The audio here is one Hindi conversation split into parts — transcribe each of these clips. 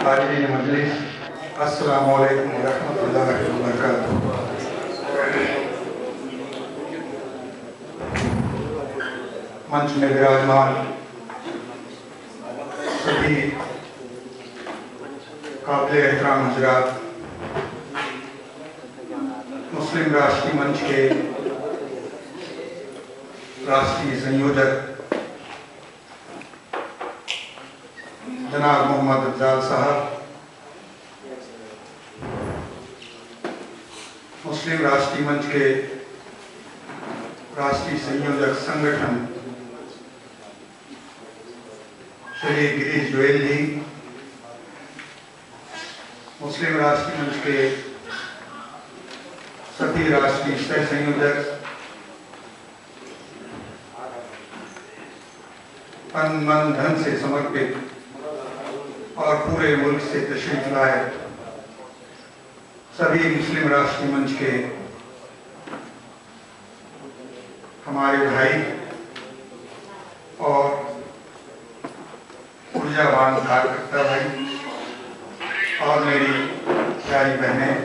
हाज़रीन मजलिस, अस्सलामु अलैकुम व रहमतुल्लाहि व बरकातुहू। मंच में विराजमान सभी काबिल एहतराम हज़रात, मुस्लिम राष्ट्रीय मंच के राष्ट्रीय संयोजक जनाब मोहम्मद अफजाल साहब, मुस्लिम राष्ट्रीय मंच के राष्ट्रीय संयोजक संगठन श्री गिरीश गोयल जी, मुस्लिम राष्ट्रीय मंच के सभी राष्ट्रीय सह संयोजक, तन मन धन से समर्पित और पूरे मुल्क से तशरीफ लाए सभी मुस्लिम राष्ट्रीय मंच के हमारे भाई और ऊर्जावान कार्यकर्ता भाई और मेरी प्यारी बहनें,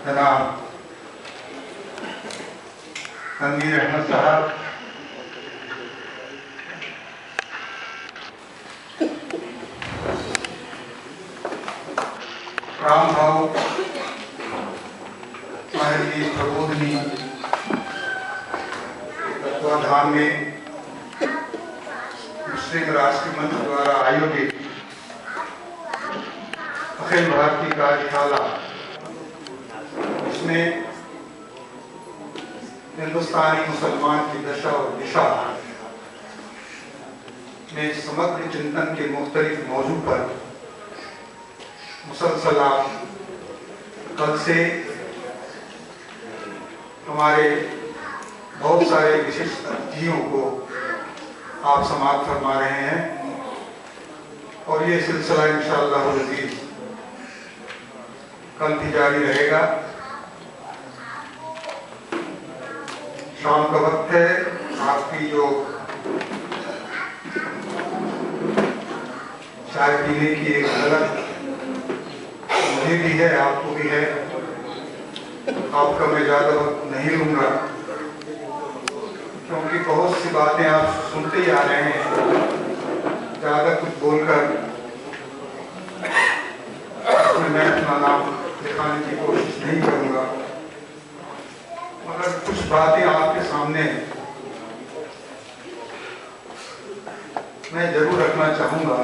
जनाब तनवीर अहमद साहब, राम भाव महर्षि प्रबोधनी तत्वाधान में मुस्लिम राष्ट्रीय मंच द्वारा आयोजित अखिल भारतीय कार्यशाला, इसमें हिंदुस्तानी मुसलमान की दशा और दिशा में समग्र चिंतन के मुख्तलिफ मौजू पर मुसलसल कल से हमारे बहुत सारे विशिष्ट अतिथियों को आप समाप्त फरमा रहे हैं और ये सिलसिला इंशाअल्लाह अज़ीज़ कल भी जारी रहेगा। शाम का वक्त है, आपकी जो चाय पीने की एक अलग मुझे भी है, आपको भी है, आपका मैं ज़्यादा वक्त नहीं लूँगा क्योंकि बहुत सी बातें आप सुनते ही आ रहे हैं। ज़्यादा कुछ बोलकर मैं अपना नाम दिखाने की कोशिश नहीं करूँगा, मगर कुछ बातें आपके सामने मैं जरूर रखना चाहूँगा।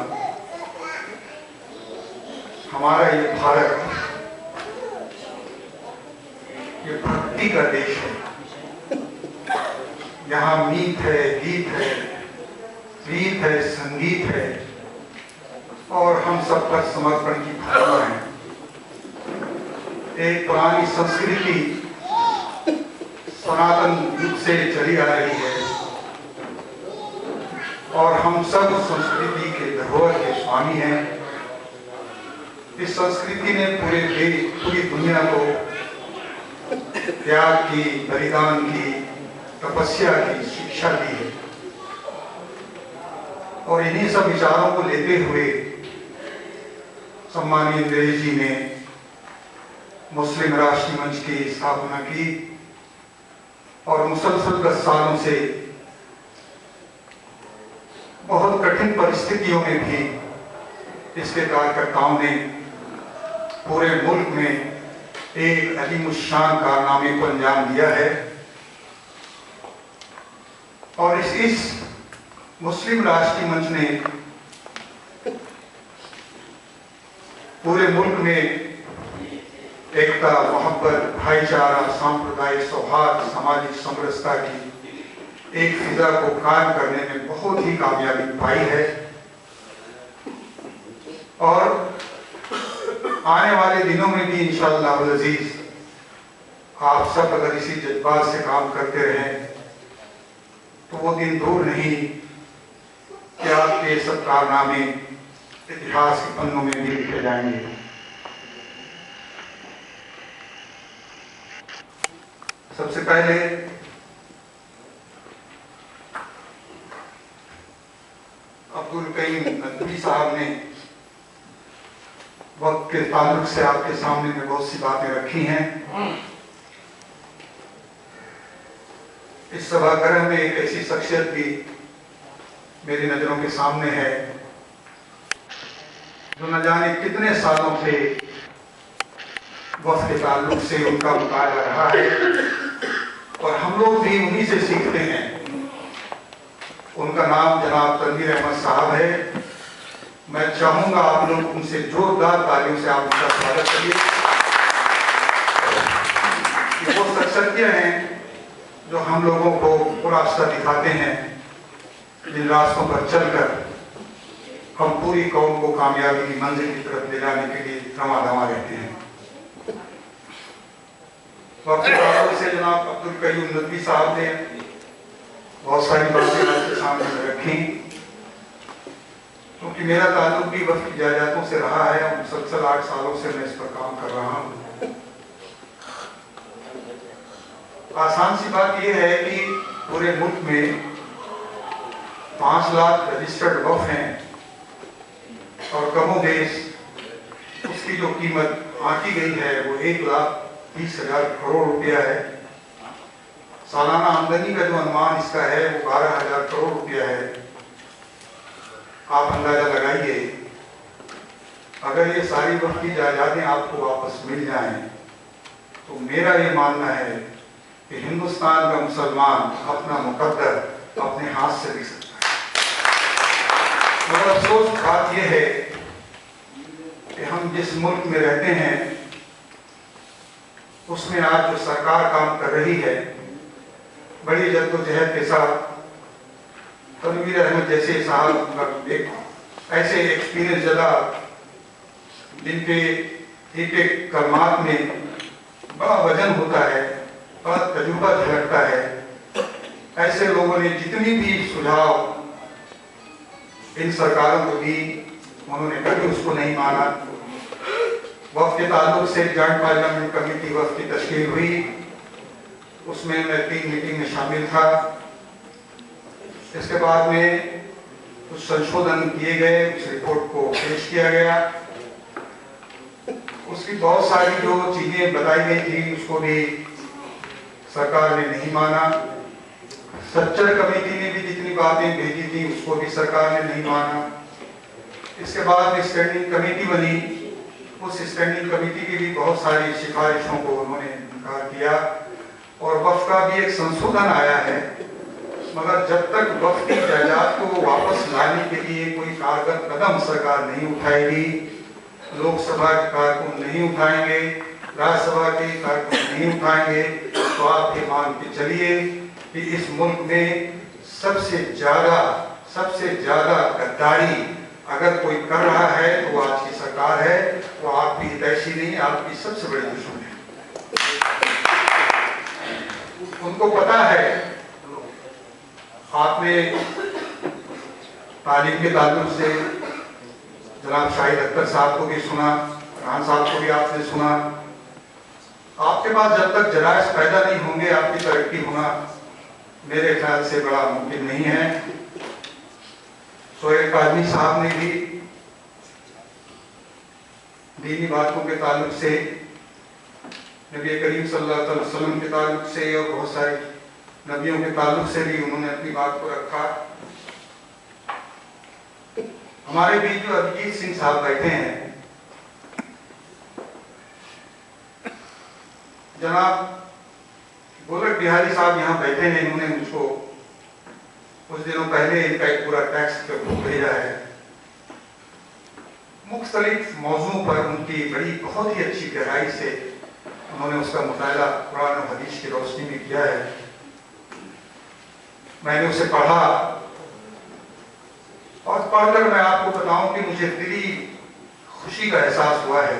हमारा ये भारत, ये भक्ति का देश है। यहाँ मीत है, गीत है, प्रीत है, संगीत है और हम सब पर समर्पण की भावना है। एक पुरानी संस्कृति सनातन युग से चली आ रही है और हम सब संस्कृति के धरोहर के स्वामी हैं। इस संस्कृति ने पूरी दुनिया को त्याग की, बलिदान की, तपस्या की शिक्षा दी है और इन्हीं सब विचारों को लेते हुए सम्मानीय अंग्रेज जी ने मुस्लिम राष्ट्रीय मंच की स्थापना की और मुसलसल 10 सालों से बहुत कठिन परिस्थितियों में भी इसके कार्यकर्ताओं ने पूरे मुल्क में एक अजीमुश्शान कारनामे को अंजाम दिया है और इस मुस्लिम राष्ट्रीय मंच ने पूरे मुल्क में एकता, मोहब्बत, भाईचारा, सांप्रदायिक सौहार्द, सामाजिक समरसता की एक फिजा को कायम करने में बहुत ही कामयाबी पाई है और आने वाले दिनों में भी इंशाअल्लाह अज़ीज़ आप सब अगर इसी जज्बात से काम करते रहें तो वो दिन दूर नहीं कि आपके सब कारनामे इतिहास के पन्नों में भी लिखे जाएंगे। सबसे पहले अब्दुल करीम नदवी साहब ने वक्त के ताल्लुक से आपके सामने में बहुत सी बातें रखी हैं। इस सभागृह में एक ऐसी शख्सियत भी मेरी नजरों के सामने है जो न जाने कितने सालों से वक्त के ताल्लुक से उनका मुताला रहा है और हम लोग भी उन्हीं से सीखते हैं। उनका नाम जनाब तनवीर अहमद साहब है। मैं चाहूंगा आप लोग उनसे जोरदार तालियों से आप उनका स्वागत करिए। वो शख्सियतें हैं जो हम लोगों को वो रास्ता दिखाते हैं जिन रास्तों पर चलकर हम पूरी कौम को कामयाबी की मंजिल की तरफ ले जाने के लिए रवां दवा रहते हैं। से जनाब अब्दुल कयूम नदवी साहब ने बहुत सारी बातें आपके सामने रखी, क्योंकि मेरा ताल्लुक भी वक्त की जायदादों से रहा है। मुसलसल 8 सालों से मैं इस पर काम कर रहा हूँ। आसान सी बात यह है कि पूरे मुल्क में 5 लाख रजिस्टर्ड वक्फ हैं और कमोबेश उसकी जो कीमत आंकी गई है वो 1,20,000 करोड़ रुपया है। सालाना आमदनी का जो अनुमान इसका है वो 12,000 करोड़ रुपया है। आप अंदाजा लगाइए, अगर ये सारी वक्त की जायदादें आपको वापस मिल जाएं तो मेरा ये मानना है कि हिंदुस्तान का मुसलमान अपना मुकद्दर अपने हाथ से लिख सकता है। मगर अफसोस बात यह है कि हम जिस मुल्क में रहते हैं उसमें आज जो सरकार काम कर रही है बड़ी जद्दोजहद के साथ, तनवीर अहमद जैसे साहब एक ऐसे एक्सपीरियंस ज़्यादा जिनके एक कलमात में बड़ा वजन होता है, बड़ा तजुर्बा झलकता है, ऐसे लोगों ने जितनी भी सुझाव इन सरकारों को दी उन्होंने कभी उसको नहीं माना। वक्त के ताल्लुक से जॉइंट पार्लियामेंट कमेटी वक्त की तश्कील हुई, उसमें मैं 3 मीटिंग में शामिल था। इसके बाद में कुछ संशोधन किए गए, उस रिपोर्ट को पेश किया गया। उसकी बहुत सारी जो चीजें बताई गई थी उसको भी सरकार ने नहीं माना। सच्चर कमेटी ने भी जितनी बातें भेजी थी उसको भी सरकार ने नहीं माना। इसके बाद में स्टैंडिंग कमेटी बनी, उस स्टैंडिंग कमेटी की भी बहुत सारी सिफारिशों को उन्होंने इनकार किया और वक्फ का भी एक संशोधन आया है। मगर जब तक वक्फ की जायदाद को वापस लाने के लिए कोई कारगर कदम सरकार नहीं उठाएगी, लोकसभा के कारकुन नहीं उठाएंगे, राज्यसभा के कारकुन नहीं उठाएंगे, तो आप ये मान के चलिए कि इस मुल्क में सबसे ज्यादा गद्दारी अगर कोई कर रहा है तो आज की सरकार है। वो आपकी हितैषी नहीं, आपकी सबसे बड़ी दुश्मन है। उनको पता है। आपने तालीम के ताल्लुक से जनाब शाहिद अख्तर साहब को भी सुना, खान साहब को भी आपने सुना। आपके पास जब तक जराइस पैदा नहीं होंगे आपकी तरक्की होना मेरे ख्याल से बड़ा मुमकिन नहीं है। सोहेल काजमी साहब ने भी दीनी बातों के ताल्लुक से, नबी करीम सल्लल्लाहु अलैहि वसल्लम के ताल्लुक से और बहुत सारे नबियों के ताल्लुक से भी उन्होंने अपनी बात को रखा। हमारे बीच जो अभिजीत सिंह साहब बैठे हैं, जनाब गोलक बिहारी साहब यहाँ बैठे हैं, इन्होंने मुझको कुछ दिनों पहले इनका एक पूरा टेक्स्ट भेजा है। मुख्तलिफ मौजूओं पर उनकी बड़ी बहुत ही अच्छी गहराई से उन्होंने उसका मुताला कुरान और हदीस की रोशनी में किया है। मैंने उसे पढ़ा और पढ़कर मैं आपको बताऊं कि मुझे दिली खुशी का एहसास हुआ है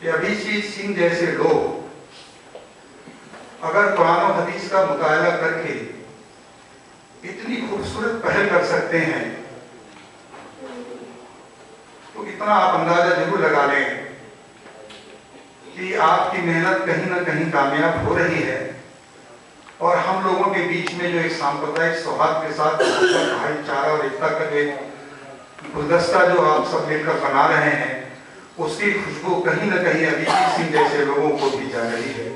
कि अभिजीत सिंह जैसे लोग अगर कुरान और हदीस का मुताला करके इतनी खूबसूरत पहल कर सकते हैं तो इतना आप अंदाजा जरूर लगा लें कि आपकी मेहनत कहीं ना कहीं कामयाब हो रही है। और हम लोगों के बीच में जो एक सांप्रदायिक सौहार्द के साथ भाईचारा और एकता का जो गुलदस्ता जो आप सब मिलकर बना रहे हैं, उसकी खुशबू कहीं न कहीं अभिजीत सिंह जैसे लोगों को भी जा रही है।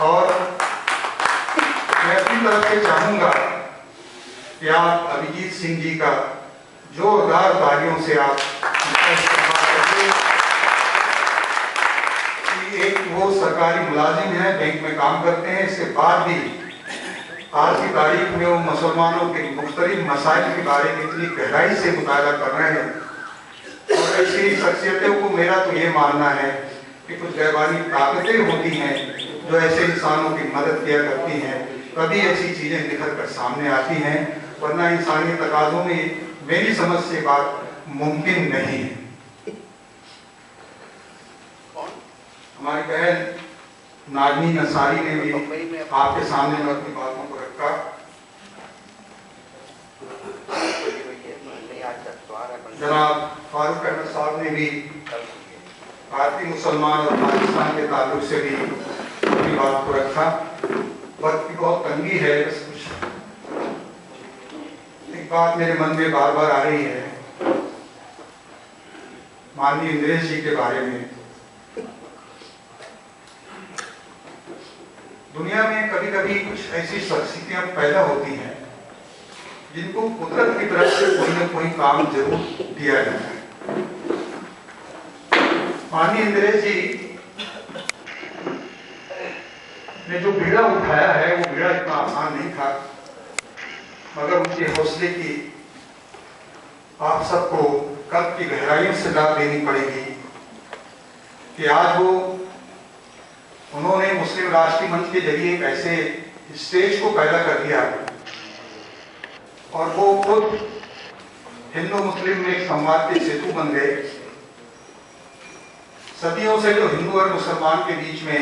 और मैं अपनी तरफ से चाहूंगा कि आप अभिजीत सिंह जी का जोरदार तालियों से आप कि एक वो सरकारी मुलाजिम है, बैंक में काम करते हैं, इसके बाद भी आज की तारीख में वो मुसलमानों के मुख्तलिफ मसाइल के बारे में इतनी गहराई से मुताला कर रहे हैं। और ऐसी शख्सियतों को मेरा तो ये मानना है कि कुछ गैबानी ताकतें होती हैं जो ऐसे इंसानों की मदद किया करती हैं, तभी ऐसी चीज़ें निखर कर सामने आती हैं, वरना इंसानी तकाज़ों में मेरी समझ से बात मुमकिन नहीं है। हमारी बहन नाज़नीन अंसारी ने भी आपके सामने में अपनी बातों को रखा। जनाब फारूक अहमद साहब ने भी भारतीय मुसलमान और पाकिस्तान के ताल्लुक से भी अपनी बात को रखा। वक्त की बहुत तंगी है, बस कुछ एक बात मेरे मन में बार बार आ रही है माननीय इंद्रेश जी के बारे में। दुनिया में कभी कभी कुछ ऐसी शख्सियतें पैदा होती हैं जिनको कुदरत की तरफ से कोई न कोई काम जरूर दिया जाता है। माननीय इंद्रेश जी ने जो बीड़ा उठाया है वो बीड़ा इतना आसान नहीं था, मगर उनके हौसले की आप सबको कल्ब की गहराइयों से दाद देनी पड़ेगी कि आज वो उन्होंने मुस्लिम राष्ट्रीय मंच के जरिए एक ऐसे स्टेज को पैदा कर दिया और वो खुद हिंदू मुस्लिम में एक संवाद के सेतु बन गए। सदियों से जो हिंदू और मुसलमान के बीच में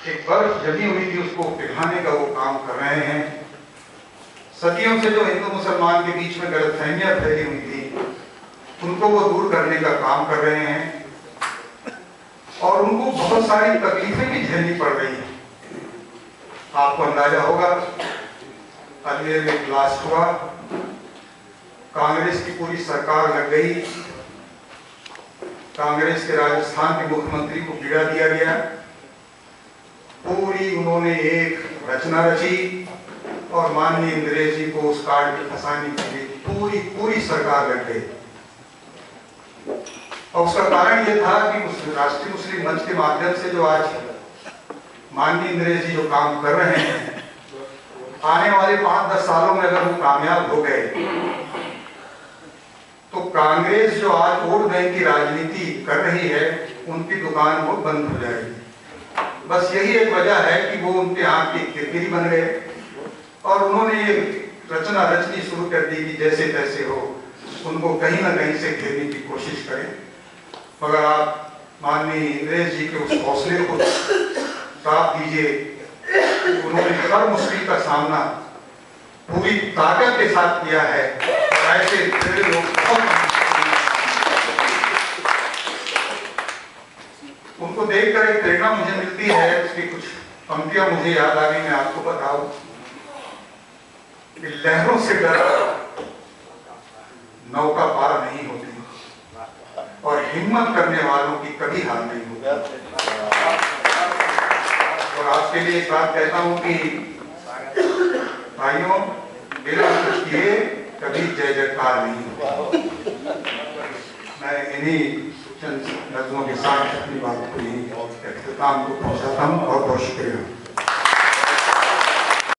एक बर्फ जमी हुई थी उसको पिघलाने का वो काम कर रहे हैं। सदियों से जो हिंदू मुसलमान के बीच में गलतफहमियां फैली हुई थी उनको वो दूर करने का काम कर रहे हैं और उनको बहुत सारी तकलीफें भी झेलनी पड़ रही हैं। आपको अंदाजा होगा अजमेर में ब्लास्ट हुआ, कांग्रेस की पूरी सरकार लग गई, कांग्रेस के राजस्थान के मुख्यमंत्री को गिरा दिया गया, पूरी उन्होंने एक रचना रची और माननीय इंद्रेश जी को उस कार्ड में फंसाने के लिए पूरी सरकार लग गई। और उसका कारण यह था कि राष्ट्रीय मुस्लिम मंच के माध्यम से जो आज माननीय इंद्रेश जी जो काम कर रहे हैं, आने वाले 5-10 सालों में अगर वो कामयाब हो गए तो कांग्रेस जो आज वोट बैंक की राजनीति कर रही है उनकी दुकान वो बंद हो जाएगी। बस यही एक वजह है कि वो उनके हाथ की किरकिरी बन गए और उन्होंने ये रचना रचनी शुरू कर दी कि जैसे तैसे हो उनको कहीं ना कहीं से घेरने की कोशिश करें। मगर आप माननीय इंद्रेश जी के उस हौसले को साथ दीजिए, उन्होंने हर मुश्किल का सामना पूरी ताकत के साथ किया है। ऐसे लोग उनको देखकर एक प्रेरणा मुझे मिलती है, उसकी कुछ पंक्तियां मुझे याद आ गई, मैं आपको बताऊं कि लहरों से डर नौका पार नहीं होती और हिम्मत करने वालों की कभी हार नहीं होती। और आपके लिए एक बात कहता हूं कि भाइयों, बिना कुछ किए कभी जय जयकार नहीं होती। मैं इन्हीं चंद नज़रों के साथ अपनी बात को इख्तिताम को पहुंचाता हूं। बहुत बहुत शुक्रिया।